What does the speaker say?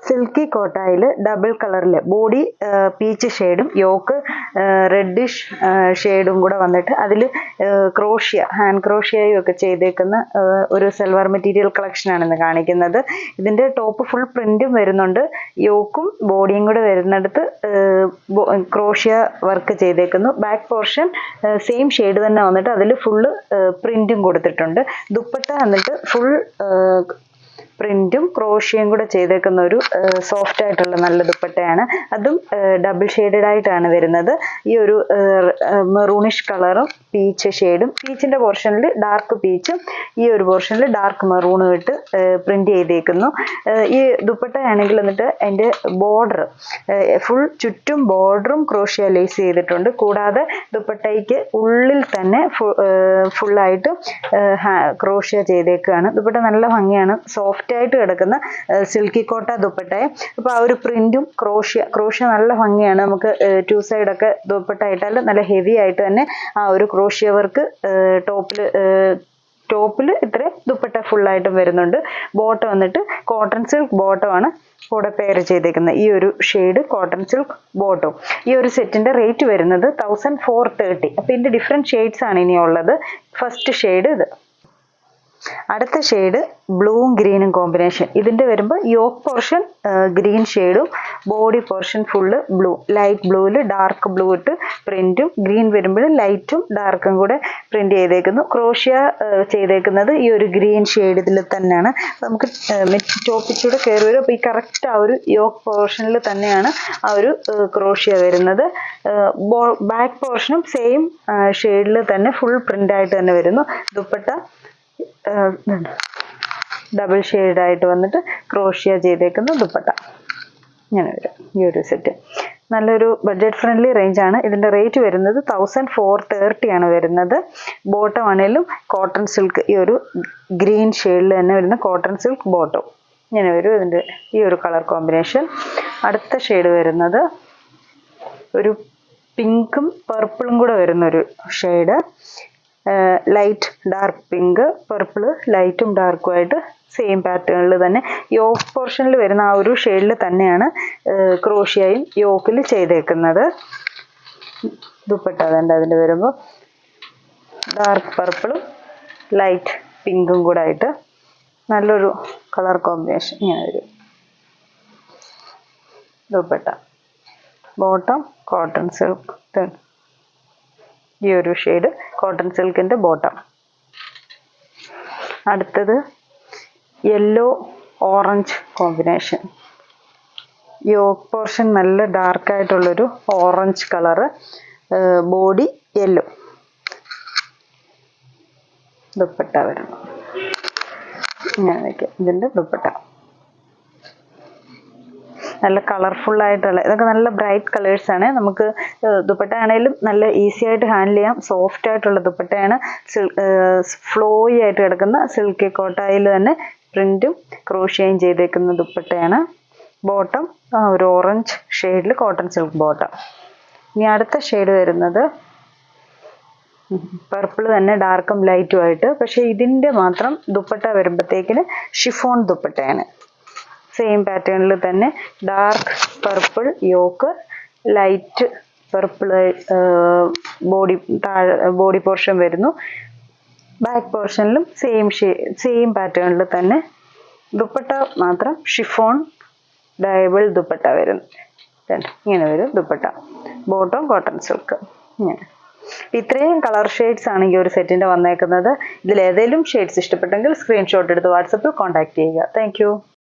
Silky കോട്ടായിൽ double കളറിൽ body peach ഷെയ്ഡും yoke reddish ഷെയ്ഡും കൂടെ വന്നിട്ട് അതിൽ ഹാൻഡ് ക്രോഷ്യയും ഒക്കെ ചെയ്തേക്കുന്ന ഒരു സൽവാർ മെറ്റീരിയൽ കളക്ഷനാണ് ഇന്ന് കാണിക്കുന്നത്. ഇതിൻ്റെ ടോപ്പ് ഫുൾ പ്രിന്റും വരുന്നുണ്ട്, യോക്കും ബോഡിയും കൂടെ വരുന്നിടത്ത് ക്രോഷ്യ വർക്ക് ചെയ്തേക്കുന്നു. ബാക്ക് പോർഷൻ സെയിം ഷെയ്ഡ് തന്നെ വന്നിട്ട് അതിൽ ഫുള്ള് പ്രിന്റും കൊടുത്തിട്ടുണ്ട്. ദുപ്പട്ട വന്നിട്ട് ഫുൾ പ്രിന്റും ക്രോഷ്യയും കൂടെ ചെയ്തേക്കുന്ന ഒരു സോഫ്റ്റ് ആയിട്ടുള്ള നല്ല ദുപ്പട്ടയാണ്. അതും ഡബിൾ ഷെയ്ഡഡ് ആയിട്ടാണ് വരുന്നത്. ഈ ഒരു മെറൂണിഷ് കളറും പീച്ച് ഷെയ്ഡും, പീച്ചിന്റെ പോർഷനിൽ ഡാർക്ക് പീച്ചും ഈ ഒരു പോർഷനിൽ ഡാർക്ക് മെറൂണും ഇട്ട് പ്രിന്റ് ചെയ്തേക്കുന്നു. ഈ ദുപ്പട്ട ആണെങ്കിൽ എന്നിട്ട് അതിന്റെ ബോർഡർ ഫുൾ ചുറ്റും ബോർഡറും ക്രോഷ്യ ലേസ് ചെയ്തിട്ടുണ്ട്. കൂടാതെ ദുപ്പട്ടയ്ക്ക് ഉള്ളിൽ തന്നെ ഫുള്ളായിട്ട് ക്രോഷ്യ ചെയ്തേക്കുകയാണ്. ദുപ്പട്ട നല്ല ഭംഗിയാണ്, സോഫ്റ്റ് ആയിട്ട് കിടക്കുന്ന സിൽക്കി കോട്ട ദുപ്പട്ടയെ. അപ്പോൾ ആ ഒരു പ്രിന്റും ക്രോഷ്യ നല്ല ഭംഗിയാണ്. നമുക്ക് ടു സൈഡൊക്കെ ദുപ്പട്ട ഇട്ടാൽ നല്ല ഹെവി ആയിട്ട് തന്നെ ആ ഒരു ക്രോഷ്യ വർക്ക് ടോപ്പിൽ ഇത്രയും ദുപ്പട്ട ഫുള്ളായിട്ടും വരുന്നുണ്ട്. ബോട്ടം വന്നിട്ട് കോട്ടൺ സിൽക്ക് ബോട്ടമാണ് കൂടെ പെയർ ചെയ്തേക്കുന്നത്. ഈ ഒരു ഷെയ്ഡ് കോട്ടൺ സിൽക്ക് ബോട്ടം. ഈ ഒരു സെറ്റിന്റെ റേറ്റ് വരുന്നത് 1430. അപ്പോൾ ഇതിന്റെ ഡിഫറെന്റ് ഷെയ്ഡ്സ് ആണ് ഇനിയുള്ളത്. ഫസ്റ്റ് ഷെയ്ഡ് ഇത്. അടുത്ത ഷെയ്ഡ് ബ്ലൂവും ഗ്രീനും കോമ്പിനേഷൻ. ഇതിന്റെ വരുമ്പോൾ യോക്ക് പോർഷൻ ഗ്രീൻ ഷെയ്ഡും body portion full blue, light ബ്ലൂവിൽ ഡാർക്ക് ബ്ലൂ ഇട്ട് പ്രിന്റും, ഗ്രീൻ വരുമ്പോൾ ലൈറ്റും ഡാർക്കും കൂടെ പ്രിന്റ് ചെയ്തേക്കുന്നു. ക്രോഷ്യ ചെയ്തേക്കുന്നത് ഈ ഒരു ഗ്രീൻ ഷെയ്ഡ് ഇതിൽ തന്നെയാണ്. നമുക്ക് ടോപ്പിച്ചൂടെ കയറി വരും. അപ്പോൾ ഈ കറക്റ്റ് ആ ഒരു യോക്ക് പോർഷനിൽ തന്നെയാണ് ആ ഒരു ക്രോഷ്യ വരുന്നത്. ബാക്ക് പോർഷനും സെയിം ഷെയ്ഡിൽ തന്നെ ഫുൾ പ്രിന്റ് ആയിട്ട് തന്നെ വരുന്നു. ദുപ്പട്ട ഡബിൾ ഷെയ്ഡായിട്ട് വന്നിട്ട് ക്രോഷ്യ ചെയ്തേക്കുന്ന ദുപ്പട്ട ഇങ്ങനെ വരും. ഈ ഒരു സെറ്റ് നല്ലൊരു ബഡ്ജറ്റ് ഫ്രണ്ട്ലി റേഞ്ചാണ്. ഇതിൻ്റെ റേറ്റ് വരുന്നത് 1430 ആണ് വരുന്നത്. ബോട്ടം ആണെങ്കിലും കോട്ടൺ സിൽക്ക്, ഈ ഒരു ഗ്രീൻ ഷെയ്ഡിൽ തന്നെ വരുന്ന കോട്ടൺ സിൽക്ക് ബോട്ടം ഇങ്ങനെ വരും. ഇതിൻ്റെ ഈ ഒരു കളർ കോമ്പിനേഷൻ. അടുത്ത ഷെയ്ഡ് വരുന്നത് ഒരു പിങ്കും പർപ്പിളും കൂടെ വരുന്നൊരു shade. Light dark pink, purple ലൈറ്റും ഡാർക്കും ആയിട്ട് സെയിം പാറ്റേണിൽ തന്നെ യോക്ക് പോർഷനിൽ വരുന്ന ആ ഒരു ഷെയ്ഡിൽ തന്നെയാണ് ക്രോഷ്യയും യോക്കിൽ ചെയ്തേക്കുന്നത്. ദുപ്പട്ട അതുണ്ട് അതിൻ്റെ വരുമ്പോൾ ഡാർക്ക് പർപ്പിളും ലൈറ്റ് പിങ്കും കൂടെ ആയിട്ട് നല്ലൊരു കളർ കോമ്പിനേഷൻ ഇങ്ങനെ വരും. ദുപ്പട്ട ബോട്ടം കോട്ടൺ സിൽക്ക്, ഈ ഒരു ഷെയ്ഡ് കോട്ടൺ സിൽക്കിന്റെ ബോട്ടം. അടുത്തത് yellow orange combination. Yoke portion നല്ല ഡാർക്ക് ആയിട്ടുള്ളൊരു orange colour, body yellow, dupatta വരുന്നു ഇങ്ങനെ വയ്ക്കാം. ഇതിൻ്റെ ദുപ്പട്ട നല്ല കളർഫുൾ ആയിട്ടുള്ള, ഇതൊക്കെ നല്ല ബ്രൈറ്റ് കളേഴ്സ് ആണ്. നമുക്ക് ദുപ്പട്ട ആണെങ്കിലും നല്ല ഈസി ആയിട്ട് ഹാൻഡിൽ ചെയ്യാം. സോഫ്റ്റ് ആയിട്ടുള്ള ദുപ്പട്ടയാണ്. ഫ്ലോയി ആയിട്ട് കിടക്കുന്ന സിൽക്കി കോട്ടായിൽ തന്നെ പ്രിന്റും ക്രോഷ്യയും ചെയ്തേക്കുന്ന ദുപ്പട്ടയാണ്. ബോട്ടം ഒരു ഓറഞ്ച് ഷെയ്ഡിൽ കോട്ടൺ സിൽക്ക് ബോട്ടം. ഇനി അടുത്ത ഷെയ്ഡ് വരുന്നത് പർപ്പിൾ തന്നെ ഡാർക്കും ലൈറ്റും ആയിട്ട്. പക്ഷെ ഇതിൻ്റെ മാത്രം ദുപ്പട്ട വരുമ്പോഴത്തേക്കിന് ഷിഫോൺ ദുപ്പട്ടയാണ്. സെയിം പാറ്റേണിൽ തന്നെ dark purple yoke, light purple body portion വരുന്നു. ബാക്ക് പോർഷനിലും സെയിം പാറ്റേണിൽ തന്നെ ദുപ്പട്ട മാത്രം ഷിഫോൺ ഡയബിൾ ദുപ്പട്ട വരുന്നു. ഇങ്ങനെ വരും ദുപ്പട്ട. ബോട്ടം കോട്ടൺ സിൽക്ക് ഇങ്ങനെ. ഇത്രയും കളർ ഷെയ്ഡ്സ് ആണ് ഈ ഒരു സെറ്റിൻ്റെ വന്നേക്കുന്നത്. ഇതിൽ ഏതെങ്കിലും ഷെയ്ഡ്സ് ഇഷ്ടപ്പെട്ടെങ്കിൽ സ്ക്രീൻഷോട്ട് എടുത്ത് വാട്സപ്പിൽ കോൺടാക്ട് ചെയ്യുക. താങ്ക്